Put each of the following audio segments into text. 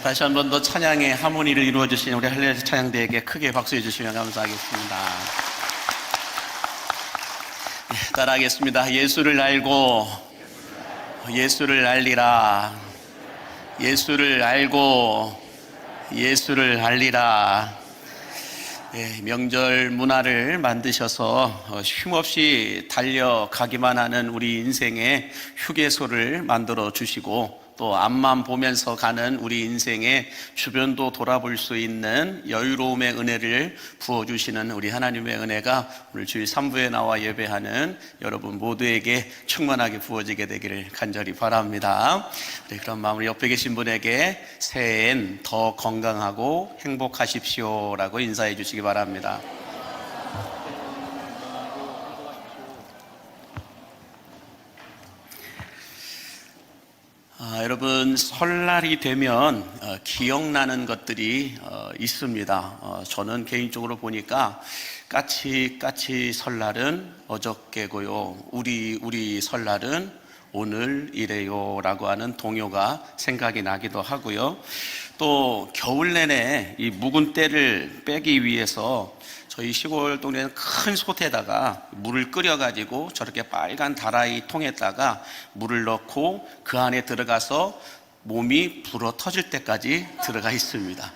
다시 한 번 더 찬양의 하모니를 이루어 주신 우리 할렐루야 찬양대에게 크게 박수해 주시면 감사하겠습니다. 따라하겠습니다. 예수를 알고 예수를 알리라. 예수를 알고 예수를 알리라. 명절 문화를 만드셔서 쉼없이 달려가기만 하는 우리 인생의 휴게소를 만들어 주시고, 또 앞만 보면서 가는 우리 인생의 주변도 돌아볼 수 있는 여유로움의 은혜를 부어주시는 우리 하나님의 은혜가 오늘 주일 3부에 나와 예배하는 여러분 모두에게 충만하게 부어지게 되기를 간절히 바랍니다. 그런 마음으로 옆에 계신 분에게 새해엔 더 건강하고 행복하십시오 라고 인사해 주시기 바랍니다. 여러분, 설날이 되면 기억나는 것들이 있습니다. 저는 개인적으로 보니까 까치 설날은 어저께고요, 우리 설날은 오늘이래요 라고 하는 동요가 생각이 나기도 하고요. 또 겨울 내내 이 묵은 때를 빼기 위해서 저희 시골 동네는 큰 솥에다가 물을 끓여가지고 저렇게 빨간 다라이 통에다가 물을 넣고 그 안에 들어가서 몸이 불어 터질 때까지 들어가 있습니다.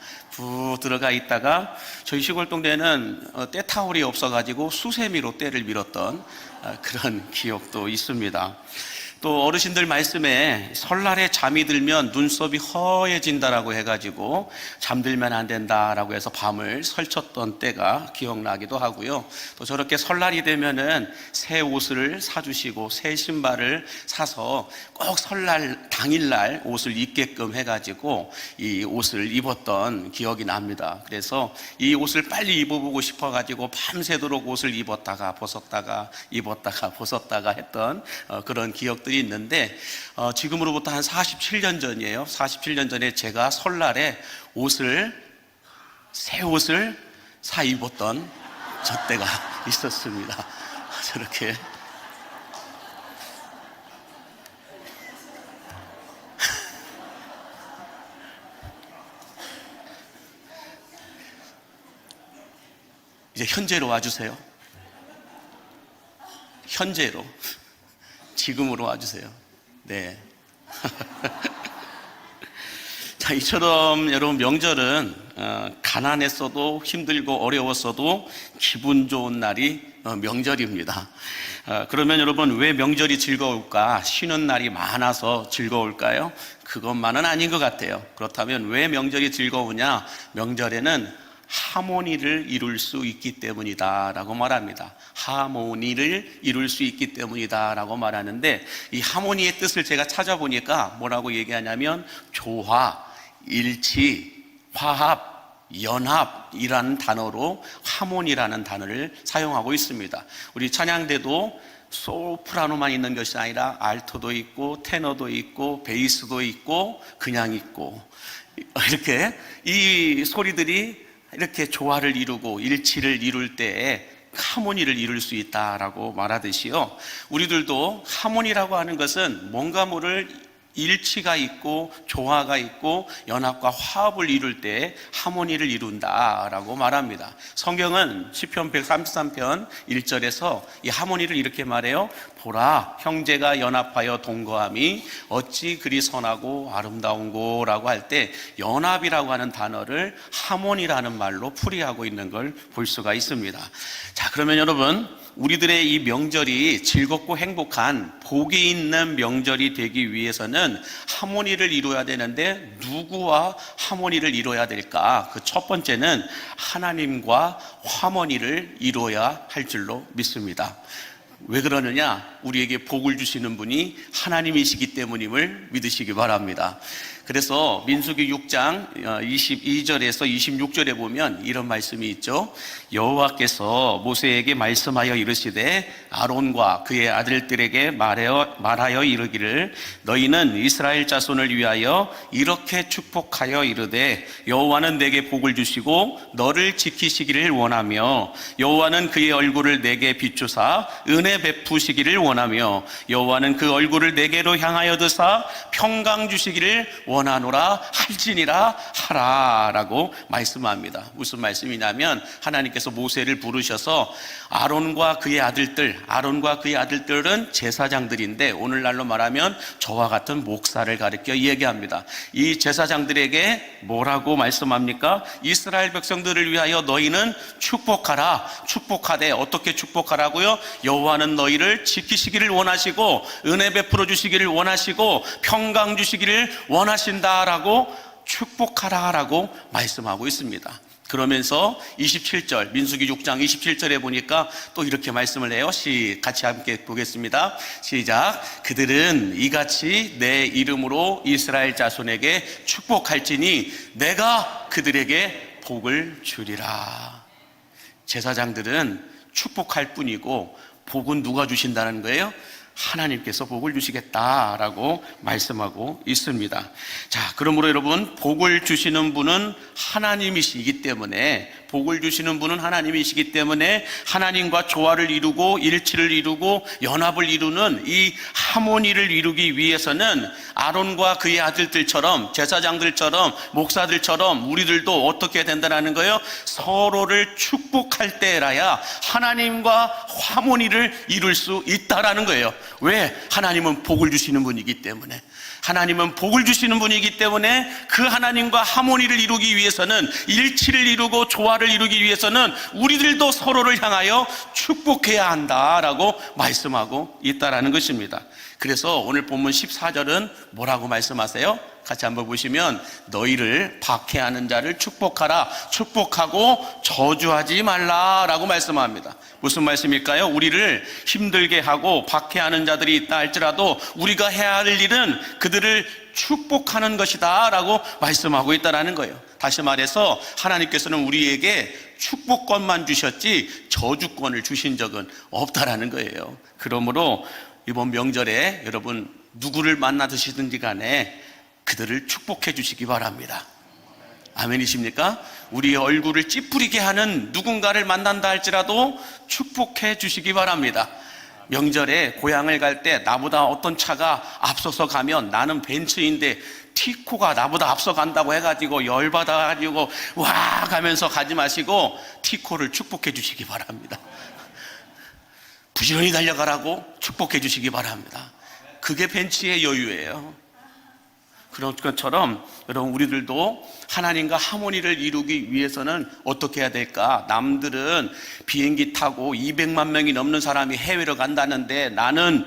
들어가 있다가 저희 시골 동네는 때타올이 없어가지고 수세미로 때를 밀었던 그런 기억도 있습니다. 또 어르신들 말씀에 설날에 잠이 들면 눈썹이 허해진다라고 해가지고 잠들면 안 된다라고 해서 밤을 설쳤던 때가 기억나기도 하고요. 또 저렇게 설날이 되면은 새 옷을 사주시고 새 신발을 사서 꼭 설날 당일날 옷을 입게끔 해가지고 이 옷을 입었던 기억이 납니다. 그래서 이 옷을 빨리 입어보고 싶어가지고 밤새도록 옷을 입었다가 벗었다가 입었다가 벗었다가 했던 그런 기억들이 있는데, 지금으로부터 한 47년 전이에요. 47년 전에 제가 설날에 새 옷을 사 입었던 저 때가 있었습니다. 저렇게 이제 현재로 와주세요. 현재로, 지금으로 와주세요. 네. 자, 이처럼 여러분, 명절은 가난했어도 힘들고 어려웠어도 기분 좋은 날이 명절입니다. 그러면 여러분, 왜 명절이 즐거울까? 쉬는 날이 많아서 즐거울까요? 그것만은 아닌 것 같아요. 그렇다면 왜 명절이 즐거우냐? 명절에는 하모니를 이룰 수 있기 때문이다 라고 말합니다. 하모니를 이룰 수 있기 때문이다 라고 말하는데, 이 하모니의 뜻을 제가 찾아보니까 뭐라고 얘기하냐면 조화, 일치, 화합, 연합이라는 단어로 하모니라는 단어를 사용하고 있습니다. 우리 찬양대도 소프라노만 있는 것이 아니라 알토도 있고 테너도 있고 베이스도 있고 그냥 있고, 이렇게 이 소리들이 이렇게 조화를 이루고 일치를 이룰 때에 하모니를 이룰 수 있다라고 말하듯이요, 우리들도 하모니라고 하는 것은 뭔가 모를 일치가 있고 조화가 있고 연합과 화합을 이룰 때 하모니를 이룬다라고 말합니다. 성경은 시편 133편 1절에서 이 하모니를 이렇게 말해요. 보라, 형제가 연합하여 동거함이 어찌 그리 선하고 아름다운고 라고 할 때 연합이라고 하는 단어를 하모니라는 말로 풀이하고 있는 걸 볼 수가 있습니다. 자, 그러면 여러분, 우리들의 이 명절이 즐겁고 행복한 복이 있는 명절이 되기 위해서는 하모니를 이루어야 되는데, 누구와 하모니를 이루어야 될까? 그 첫 번째는 하나님과 하모니를 이루어야 할 줄로 믿습니다. 왜 그러느냐? 우리에게 복을 주시는 분이 하나님이시기 때문임을 믿으시기 바랍니다. 그래서 민수기 6장 22절에서 26절에 보면 이런 말씀이 있죠. 여호와께서 모세에게 말씀하여 이르시되 아론과 그의 아들들에게 말하여 이르기를 너희는 이스라엘 자손을 위하여 이렇게 축복하여 이르되 여호와는 내게 복을 주시고 너를 지키시기를 원하며 여호와는 그의 얼굴을 내게 비추사 은혜 베푸시기를 원하며 여호와는 그 얼굴을 내게로 향하여 드사 평강 주시기를 원하며 원하노라 할지니라 하라라고 말씀합니다. 무슨 말씀이냐면 하나님께서 모세를 부르셔서 아론과 그의 아들들은 제사장들인데 오늘날로 말하면 저와 같은 목사를 가리켜 얘기합니다. 이 제사장들에게 뭐라고 말씀합니까? 이스라엘 백성들을 위하여 너희는 축복하되 어떻게 축복하라고요? 여호와는 너희를 지키시기를 원하시고 은혜 베풀어 주시기를 원하시고 평강 주시기를 원하신다라고 축복하라라고 말씀하고 있습니다. 그러면서 27절 민수기 6장 27절에 보니까 또 이렇게 말씀을 해요. 같이 함께 보겠습니다. 시작. 그들은 이같이 내 이름으로 이스라엘 자손에게 축복할지니 내가 그들에게 복을 주리라. 제사장들은 축복할 뿐이고 복은 누가 주신다는 거예요? 하나님께서 복을 주시겠다라고 말씀하고 있습니다. 자, 그러므로 여러분, 복을 주시는 분은 하나님이시기 때문에 하나님과 조화를 이루고 일치를 이루고 연합을 이루는 이 하모니를 이루기 위해서는 아론과 그의 아들들처럼, 제사장들처럼, 목사들처럼 우리들도 어떻게 된다는 거예요? 서로를 축복할 때라야 하나님과 하모니를 이룰 수 있다라는 거예요. 왜? 하나님은 복을 주시는 분이기 때문에. 그 하나님과 하모니를 이루기 위해서는, 일치를 이루고 조화를 이루기 위해서는 우리들도 서로를 향하여 축복해야 한다라고 말씀하고 있다라는 것입니다. 그래서 오늘 본문 14절은 뭐라고 말씀하세요? 같이 한번 보시면 너희를 박해하는 자를 축복하라, 축복하고 저주하지 말라라고 말씀합니다. 무슨 말씀일까요? 우리를 힘들게 하고 박해하는 자들이 있다 할지라도 우리가 해야 할 일은 그들을 축복하는 것이다 라고 말씀하고 있다는 거예요. 다시 말해서 하나님께서는 우리에게 축복권만 주셨지 저주권을 주신 적은 없다라는 거예요. 그러므로 이번 명절에 여러분 누구를 만나 드시든지 간에 그들을 축복해 주시기 바랍니다. 아멘이십니까? 우리의 얼굴을 찌푸리게 하는 누군가를 만난다 할지라도 축복해 주시기 바랍니다. 명절에 고향을 갈 때 나보다 어떤 차가 앞서서 가면 나는 벤츠인데 티코가 나보다 앞서 간다고 해가지고 열받아가지고 와 가면서 가지 마시고 티코를 축복해 주시기 바랍니다. 부지런히 달려가라고 축복해 주시기 바랍니다. 그게 벤츠의 여유예요. 그런 것처럼 여러분 우리들도 하나님과 하모니를 이루기 위해서는 어떻게 해야 될까? 남들은 비행기 타고 200만 명이 넘는 사람이 해외로 간다는데 나는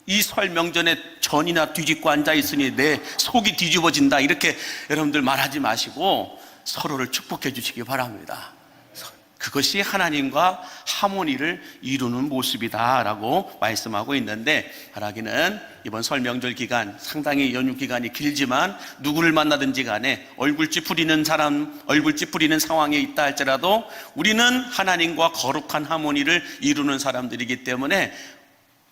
이 설 명절에 전이나 뒤집고 앉아 있으니 내 속이 뒤집어진다, 이렇게 여러분들 말하지 마시고 서로를 축복해 주시기 바랍니다. 그것이 하나님과 하모니를 이루는 모습이다라고 말씀하고 있는데, 바라기는 이번 설 명절 기간 상당히 연휴 기간이 길지만 누구를 만나든지 간에 얼굴 찌푸리는 상황에 있다 할지라도 우리는 하나님과 거룩한 하모니를 이루는 사람들이기 때문에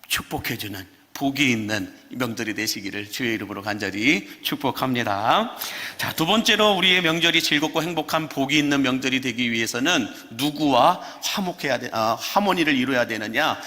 축복해주는 복이 있는 명절이 되시기를 주의 이름으로 간절히 축복합니다. 자, 두 번째로 우리의 명절이 즐겁고 행복한 복이 있는 명절이 되기 위해서는 누구와 하모니를 이루어야 되느냐?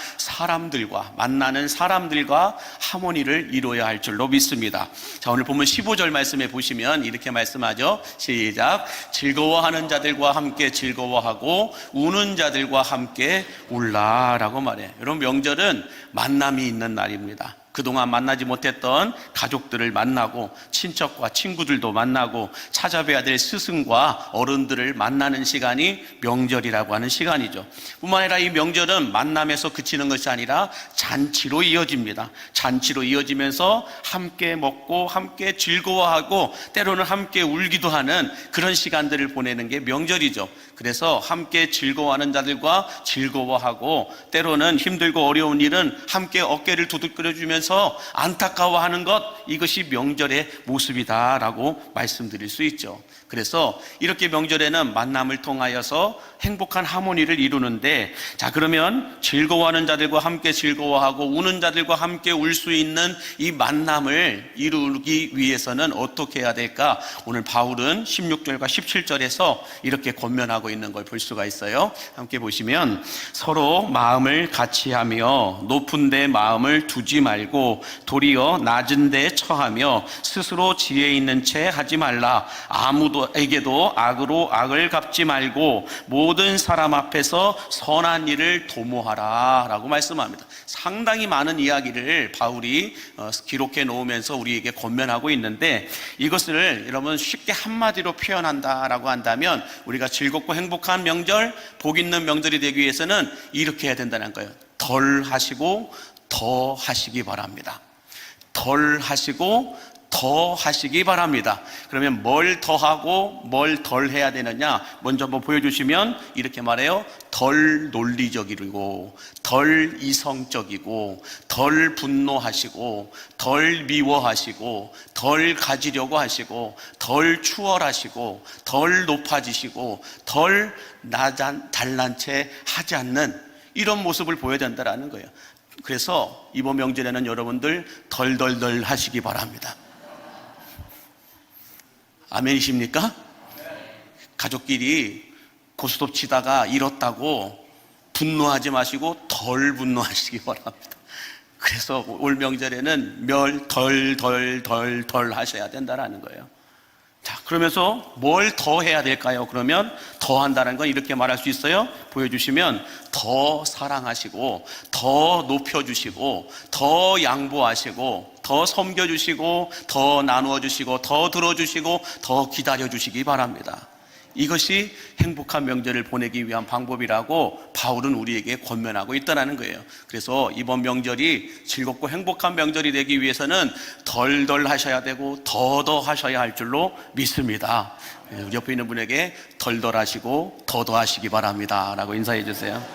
만나는 사람들과 하모니를 이루어야 할 줄로 믿습니다. 자, 오늘 보면 15절 말씀에 보시면 이렇게 말씀하죠. 시작. 즐거워하는 자들과 함께 즐거워하고 우는 자들과 함께 울라라고 말해요. 여러분, 명절은 만남이 있는 날입니다. 그동안 만나지 못했던 가족들을 만나고 친척과 친구들도 만나고 찾아뵈야 될 스승과 어른들을 만나는 시간이 명절이라고 하는 시간이죠. 뿐만 아니라 이 명절은 만남에서 그치는 것이 아니라 잔치로 이어집니다. 잔치로 이어지면서 함께 먹고 함께 즐거워하고 때로는 함께 울기도 하는 그런 시간들을 보내는 게 명절이죠. 그래서 함께 즐거워하는 자들과 즐거워하고 때로는 힘들고 어려운 일은 함께 어깨를 두드려주면서 안타까워하는 것, 이것이 명절의 모습이다라고 말씀드릴 수 있죠. 그래서 이렇게 명절에는 만남을 통하여서 행복한 하모니를 이루는데, 자, 그러면 즐거워하는 자들과 함께 즐거워하고 우는 자들과 함께 울 수 있는 이 만남을 이루기 위해서는 어떻게 해야 될까? 오늘 바울은 16절과 17절에서 이렇게 권면하고 있는 걸 볼 수가 있어요. 함께 보시면 서로 마음을 같이하며 높은 데 마음을 두지 말고 도리어 낮은 데 처하며 스스로 지혜 있는 채 하지 말라. 아무도에게도 악으로 악을 갚지 말고 모든 사람 앞에서 선한 일을 도모하라 라고 말씀합니다. 상당히 많은 이야기를 바울이 기록해 놓으면서 우리에게 권면하고 있는데, 이것을 여러분 쉽게 한마디로 표현한다라고 한다면 우리가 즐겁고 행복한 명절, 복 있는 명절이 되기 위해서는 이렇게 해야 된다는 거예요. 덜 하시고 더 하시기 바랍니다. 덜 하시고 더 하시기 바랍니다. 그러면 뭘 더하고 뭘 덜 해야 되느냐, 먼저 한번 보여주시면 이렇게 말해요. 덜 논리적이고 덜 이성적이고 덜 분노하시고 덜 미워하시고 덜 가지려고 하시고 덜 추월하시고 덜 높아지시고 덜 잘난 채 하지 않는 이런 모습을 보여야 된다는 거예요. 그래서 이번 명절에는 여러분들 덜덜덜 하시기 바랍니다. 아멘이십니까? 가족끼리 고스톱 치다가 잃었다고 분노하지 마시고 덜 분노하시기 바랍니다. 그래서 올 명절에는 덜 하셔야 된다는 거예요. 자, 그러면서 뭘 더 해야 될까요? 그러면 더 한다는 건 이렇게 말할 수 있어요. 보여주시면 더 사랑하시고 더 높여주시고 더 양보하시고 더 섬겨주시고 더 나누어주시고 더 들어주시고 더 기다려주시기 바랍니다. 이것이 행복한 명절을 보내기 위한 방법이라고 바울은 우리에게 권면하고 있다는 거예요. 그래서 이번 명절이 즐겁고 행복한 명절이 되기 위해서는 덜덜 하셔야 되고 더더 하셔야 할 줄로 믿습니다. 우리 옆에 있는 분에게 덜덜 하시고 더더 하시기 바랍니다 라고 인사해 주세요.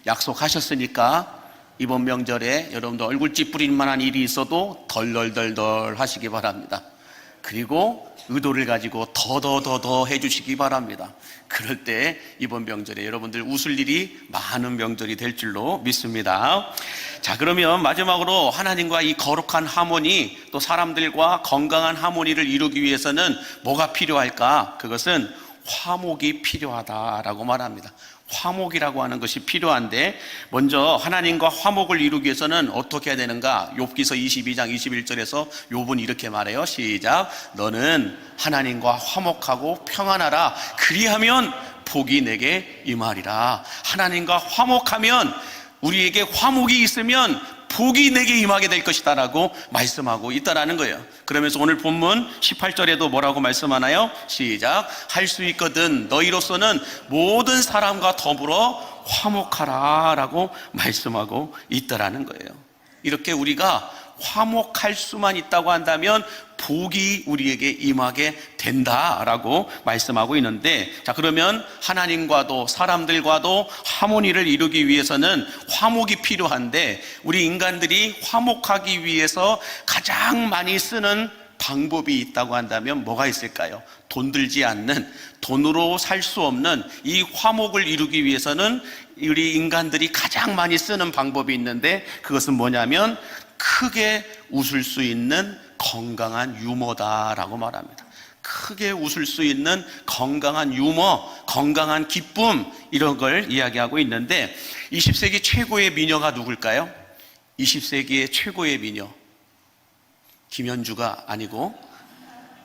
약속하셨으니까 이번 명절에 여러분들 얼굴 찌푸릴 만한 일이 있어도 덜덜덜덜 하시기 바랍니다. 그리고 의도를 가지고 더더더더 해주시기 바랍니다. 그럴 때 이번 명절에 여러분들 웃을 일이 많은 명절이 될 줄로 믿습니다. 자, 그러면 마지막으로 하나님과 이 거룩한 하모니, 또 사람들과 건강한 하모니를 이루기 위해서는 뭐가 필요할까? 그것은 화목이 필요하다라고 말합니다. 화목이라고 하는 것이 필요한데, 먼저 하나님과 화목을 이루기 위해서는 어떻게 해야 되는가? 욥기서 22장 21절에서 욥은 이렇게 말해요. 시작. 너는 하나님과 화목하고 평안하라. 그리하면 복이 내게 임하리라. 하나님과 화목하면, 우리에게 화목이 있으면 복이 내게 임하게 될 것이다 라고 말씀하고 있다라는 거예요. 그러면서 오늘 본문 18절에도 뭐라고 말씀하나요? 시작. 할 수 있거든 너희로서는 모든 사람과 더불어 화목하라 라고 말씀하고 있다라는 거예요. 이렇게 우리가 화목할 수만 있다고 한다면 복이 우리에게 임하게 된다라고 말씀하고 있는데, 자, 그러면 하나님과도 사람들과도 하모니를 이루기 위해서는 화목이 필요한데, 우리 인간들이 화목하기 위해서 가장 많이 쓰는 방법이 있다고 한다면 뭐가 있을까요? 돈 들지 않는, 돈으로 살 수 없는 이 화목을 이루기 위해서는 우리 인간들이 가장 많이 쓰는 방법이 있는데, 그것은 뭐냐면 크게 웃을 수 있는 건강한 유머다라고 말합니다. 크게 웃을 수 있는 건강한 유머, 건강한 기쁨, 이런 걸 이야기하고 있는데, 20세기 최고의 미녀가 누굴까요? 20세기의 최고의 미녀, 김현주가 아니고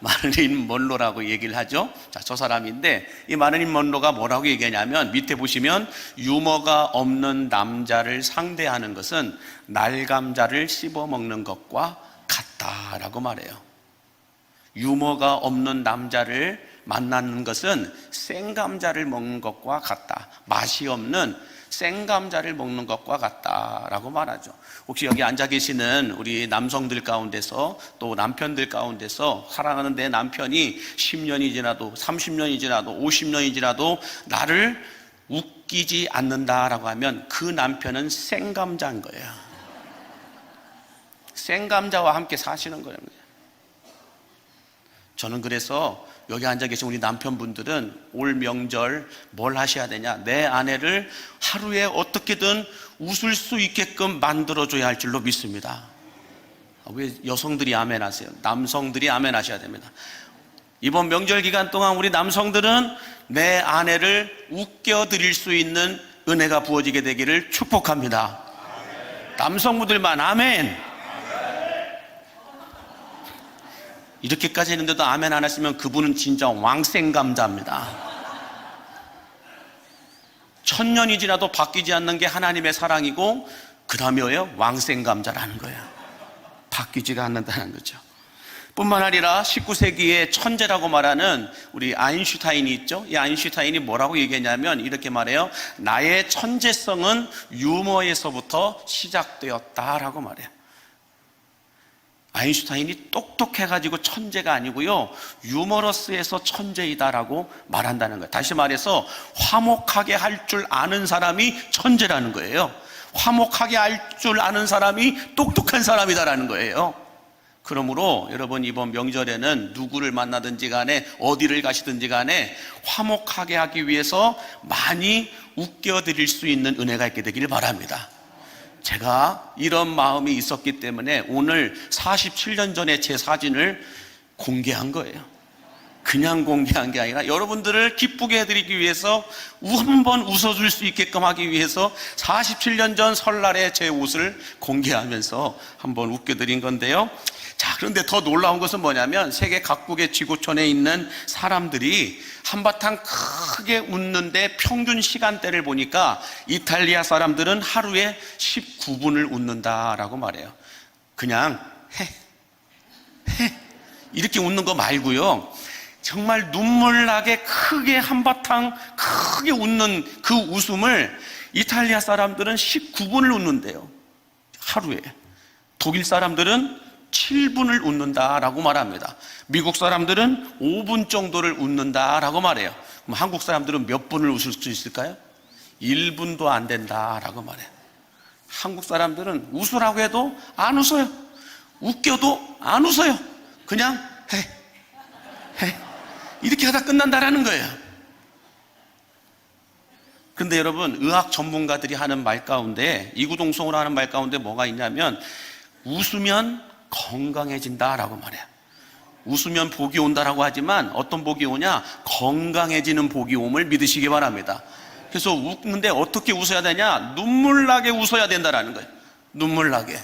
마릴린 먼로라고 얘기를 하죠. 자, 저 사람인데, 이 마릴린 먼로가 뭐라고 얘기하냐면, 밑에 보시면 유머가 없는 남자를 상대하는 것은 날감자를 씹어먹는 것과 같다라고 말해요. 유머가 없는 남자를 만나는 것은 생감자를 먹는 것과 같다. 맛이 없는 생감자를 먹는 것과 같다라고 말하죠. 혹시 여기 앉아 계시는 우리 남성들 가운데서, 또 남편들 가운데서 사랑하는 내 남편이 10년이 지나도 30년이 지나도 50년이 지나도 나를 웃기지 않는다라고 하면 그 남편은 생감자인 거예요. 생감자와 함께 사시는 거예요. 저는 그래서 여기 앉아 계신 우리 남편분들은 올 명절 뭘 하셔야 되냐? 내 아내를 하루에 어떻게든 웃을 수 있게끔 만들어줘야 할 줄로 믿습니다. 왜 여성들이 아멘 하세요? 남성들이 아멘 하셔야 됩니다. 이번 명절 기간 동안 우리 남성들은 내 아내를 웃겨드릴 수 있는 은혜가 부어지게 되기를 축복합니다. 남성분들만 아멘. 이렇게까지 했는데도 아멘 안 하시면 그분은 진짜 왕생감자입니다. 천년이 지나도 바뀌지 않는 게 하나님의 사랑이고, 그 다음에 뭐예요? 왕생감자라는 거예요. 바뀌지가 않는다는 거죠. 뿐만 아니라 19세기의 천재라고 말하는 우리 아인슈타인이 있죠. 이 아인슈타인이 뭐라고 얘기했냐면 이렇게 말해요. 나의 천재성은 유머에서부터 시작되었다라고 말해요. 아인슈타인이 똑똑해가지고 천재가 아니고요, 유머러스해서 천재이다라고 말한다는 거예요. 다시 말해서 화목하게 할 줄 아는 사람이 천재라는 거예요. 화목하게 할 줄 아는 사람이 똑똑한 사람이다라는 거예요. 그러므로 여러분, 이번 명절에는 누구를 만나든지 간에 어디를 가시든지 간에 화목하게 하기 위해서 많이 웃겨드릴 수 있는 은혜가 있게 되기를 바랍니다. 제가 이런 마음이 있었기 때문에 오늘 47년 전에 제 사진을 공개한 거예요. 그냥 공개한 게 아니라 여러분들을 기쁘게 해드리기 위해서, 한번 웃어줄 수 있게끔 하기 위해서 47년 전 설날에 제 옷을 공개하면서 한번 웃겨드린 건데요. 자, 그런데 더 놀라운 것은 뭐냐면 세계 각국의 지구촌에 있는 사람들이 한바탕 크게 웃는데 평균 시간대를 보니까 이탈리아 사람들은 하루에 19분을 웃는다라고 말해요. 그냥 헤 이렇게 웃는 거 말고요, 정말 눈물 나게 크게 한바탕 크게 웃는 그 웃음을 이탈리아 사람들은 19분을 웃는데요, 하루에. 독일 사람들은 7분을 웃는다라고 말합니다. 미국 사람들은 5분 정도를 웃는다라고 말해요. 그럼 한국 사람들은 몇 분을 웃을 수 있을까요? 1분도 안 된다라고 말해요. 한국 사람들은 웃으라고 해도 안 웃어요. 웃겨도 안 웃어요. 그냥 헤 이렇게 하다 끝난다라는 거예요. 그런데 여러분, 의학 전문가들이 하는 말 가운데, 이구동성으로 하는 말 가운데 뭐가 있냐면 웃으면 건강해진다라고 말해요. 웃으면 복이 온다라고 하지만 어떤 복이 오냐? 건강해지는 복이 옴을 믿으시기 바랍니다. 그래서 웃는데 어떻게 웃어야 되냐? 눈물 나게 웃어야 된다라는 거예요. 눈물 나게.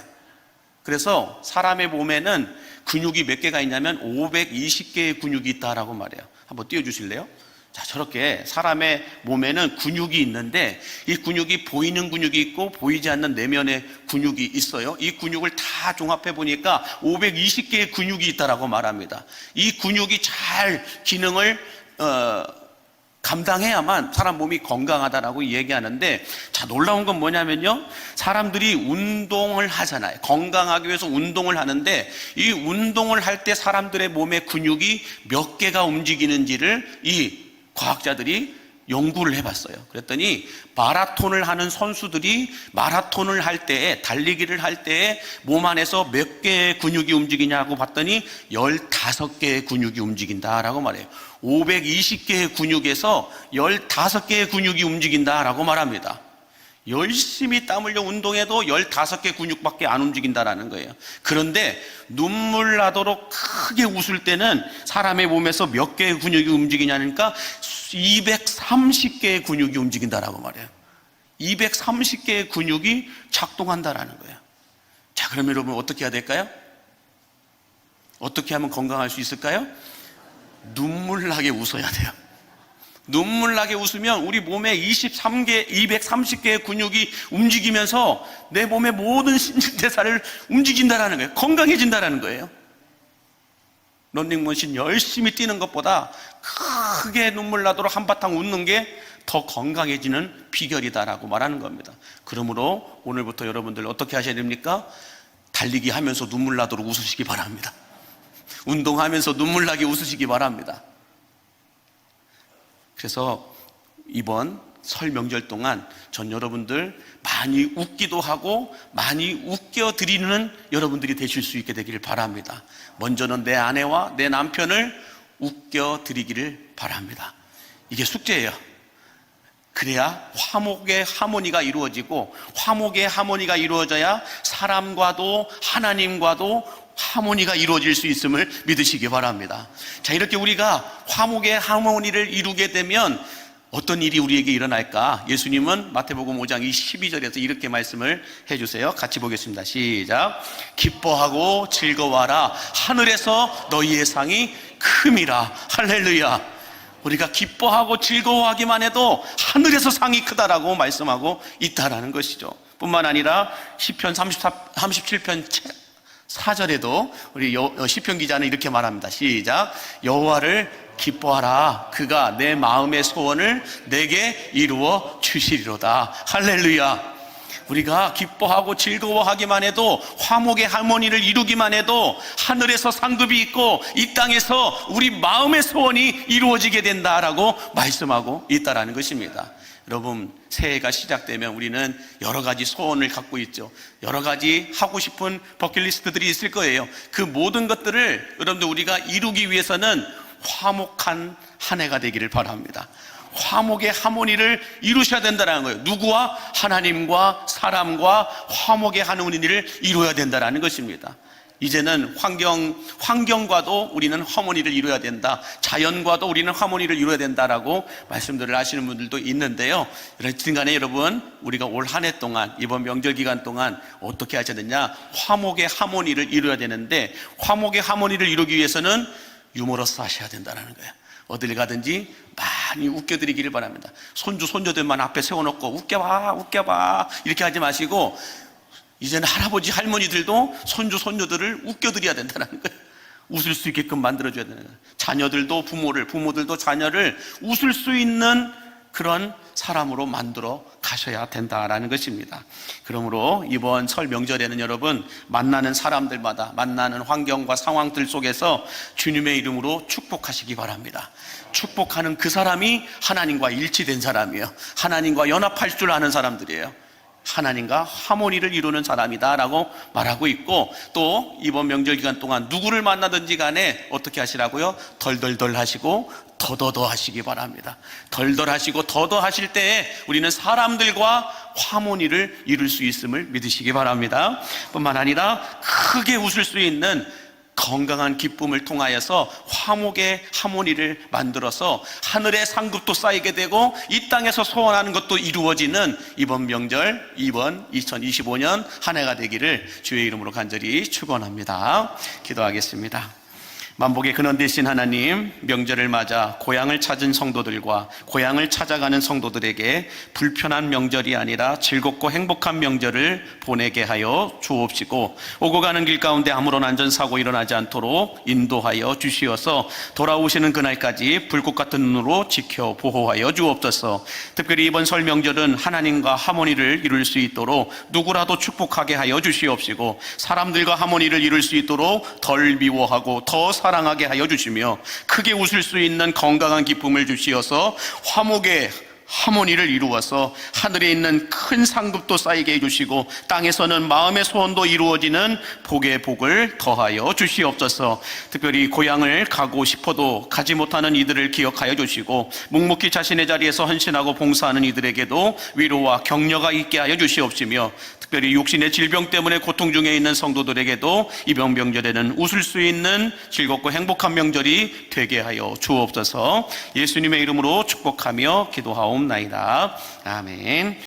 그래서 사람의 몸에는 근육이 몇 개가 있냐면 520개의 근육이 있다라고 말해요. 한번 띄워주실래요? 자, 저렇게 사람의 몸에는 근육이 있는데 이 근육이 보이는 근육이 있고 보이지 않는 내면의 근육이 있어요. 이 근육을 다 종합해 보니까 520개의 근육이 있다라고 말합니다. 이 근육이 잘 기능을 감당해야만 사람 몸이 건강하다라고 얘기하는데, 자, 놀라운 건 뭐냐면요, 사람들이 운동을 하잖아요. 건강하기 위해서 운동을 하는데 이 운동을 할 때 사람들의 몸의 근육이 몇 개가 움직이는지를 이 과학자들이 연구를 해봤어요. 그랬더니 마라톤을 하는 선수들이 마라톤을 할 때에, 달리기를 할 때에 몸 안에서 몇 개의 근육이 움직이냐고 봤더니 15개의 근육이 움직인다라고 말해요. 520개의 근육에서 15개의 근육이 움직인다라고 말합니다. 열심히 땀 흘려 운동해도 15개 근육밖에 안 움직인다라는 거예요. 그런데 눈물 나도록 크게 웃을 때는 사람의 몸에서 몇 개의 근육이 움직이냐니까 230개의 근육이 움직인다라고 말해요. 230개의 근육이 작동한다라는 거예요. 자, 그러면 여러분 어떻게 해야 될까요? 어떻게 하면 건강할 수 있을까요? 눈물 나게 웃어야 돼요. 눈물 나게 웃으면 우리 몸에 230개의 근육이 움직이면서 내 몸의 모든 신진대사를 움직인다라는 거예요. 건강해진다라는 거예요. 런닝머신 열심히 뛰는 것보다 크게 눈물 나도록 한바탕 웃는 게 더 건강해지는 비결이다라고 말하는 겁니다. 그러므로 오늘부터 여러분들 어떻게 하셔야 됩니까? 달리기 하면서 눈물 나도록 웃으시기 바랍니다. 운동하면서 눈물 나게 웃으시기 바랍니다. 그래서 이번 설 명절 동안 전 여러분들 많이 웃기도 하고 많이 웃겨드리는 여러분들이 되실 수 있게 되기를 바랍니다. 먼저는 내 아내와 내 남편을 웃겨드리기를 바랍니다. 이게 숙제예요. 그래야 화목의 하모니가 이루어지고, 화목의 하모니가 이루어져야 사람과도 하나님과도 하모니가 이루어질 수 있음을 믿으시기 바랍니다. 자, 이렇게 우리가 화목의 하모니를 이루게 되면 어떤 일이 우리에게 일어날까? 예수님은 마태복음 5장 12절에서 이렇게 말씀을 해주세요. 같이 보겠습니다. 시작. 기뻐하고 즐거워하라. 하늘에서 너희의 상이 큼이라. 할렐루야. 우리가 기뻐하고 즐거워하기만 해도 하늘에서 상이 크다라고 말씀하고 있다라는 것이죠. 뿐만 아니라 시편 37편 4절에도 우리 시편 기자는 이렇게 말합니다. 시작. 여호와를 기뻐하라. 그가 내 마음의 소원을 내게 이루어 주시리로다. 할렐루야. 우리가 기뻐하고 즐거워하기만 해도, 화목의 하모니를 이루기만 해도 하늘에서 상급이 있고 이 땅에서 우리 마음의 소원이 이루어지게 된다라고 말씀하고 있다라는 것입니다. 여러분, 새해가 시작되면 우리는 여러 가지 소원을 갖고 있죠. 여러 가지 하고 싶은 버킷리스트들이 있을 거예요. 그 모든 것들을 여러분들 우리가 이루기 위해서는 화목한 한 해가 되기를 바랍니다. 화목의 하모니를 이루셔야 된다는 거예요. 누구와? 하나님과 사람과 화목의 하모니를 이루어야 된다는 것입니다. 이제는 환경과도 우리는 하모니를 이루어야 된다. 자연과도 우리는 하모니를 이루어야 된다라고 말씀들을 하시는 분들도 있는데요. 여튼 간에 여러분, 우리가 올 한 해 동안, 이번 명절 기간 동안 어떻게 하셔야 되냐? 화목의 하모니를 이루어야 되는데, 화목의 하모니를 이루기 위해서는 유머러스 하셔야 된다는 거예요. 어딜 가든지 많이 웃겨드리기를 바랍니다. 손주, 손녀들만 앞에 세워놓고 웃겨봐 이렇게 하지 마시고, 이제는 할아버지, 할머니들도 손주, 손녀들을 웃겨드려야 된다는 거예요. 웃을 수 있게끔 만들어줘야 되는 거예요. 자녀들도 부모들도 자녀를 웃을 수 있는 그런 사람으로 만들어 가셔야 된다라는 것입니다. 그러므로 이번 설 명절에는 여러분, 만나는 사람들마다, 만나는 환경과 상황들 속에서 주님의 이름으로 축복하시기 바랍니다. 축복하는 그 사람이 하나님과 일치된 사람이에요. 하나님과 연합할 줄 아는 사람들이에요. 하나님과 하모니를 이루는 사람이다 라고 말하고 있고, 또 이번 명절 기간 동안 누구를 만나든지 간에 어떻게 하시라고요? 덜덜덜 하시고 더더더 하시기 바랍니다. 덜덜 하시고 더더 하실 때에 우리는 사람들과 하모니를 이룰 수 있음을 믿으시기 바랍니다. 뿐만 아니라 크게 웃을 수 있는 건강한 기쁨을 통하여서 화목의 하모니를 만들어서 하늘의 상급도 쌓이게 되고 이 땅에서 소원하는 것도 이루어지는 이번 명절, 이번 2025년 한 해가 되기를 주의 이름으로 간절히 축원합니다. 기도하겠습니다. 만복의 근원 되신 하나님, 명절을 맞아 고향을 찾은 성도들과 고향을 찾아가는 성도들에게 불편한 명절이 아니라 즐겁고 행복한 명절을 보내게 하여 주옵시고, 오고 가는 길 가운데 아무런 안전사고 일어나지 않도록 인도하여 주시어서 돌아오시는 그날까지 불꽃 같은 눈으로 지켜 보호하여 주옵소서. 특별히 이번 설 명절은 하나님과 하모니를 이룰 수 있도록 누구라도 축복하게 하여 주시옵시고, 사람들과 하모니를 이룰 수 있도록 덜 미워하고 더 사랑하게 하여 주시며, 크게 웃을 수 있는 건강한 기쁨을 주시어서 화목의 하모니를 이루어서 하늘에 있는 큰 상급도 쌓이게 해주시고 땅에서는 마음의 소원도 이루어지는 복의 복을 더하여 주시옵소서. 특별히 고향을 가고 싶어도 가지 못하는 이들을 기억하여 주시고, 묵묵히 자신의 자리에서 헌신하고 봉사하는 이들에게도 위로와 격려가 있게 하여 주시옵시며, 특별히 육신의 질병 때문에 고통 중에 있는 성도들에게도 이번 명절에는 웃을 수 있는 즐겁고 행복한 명절이 되게 하여 주옵소서. 예수님의 이름으로 축복하며 기도하옵나이다. 아멘.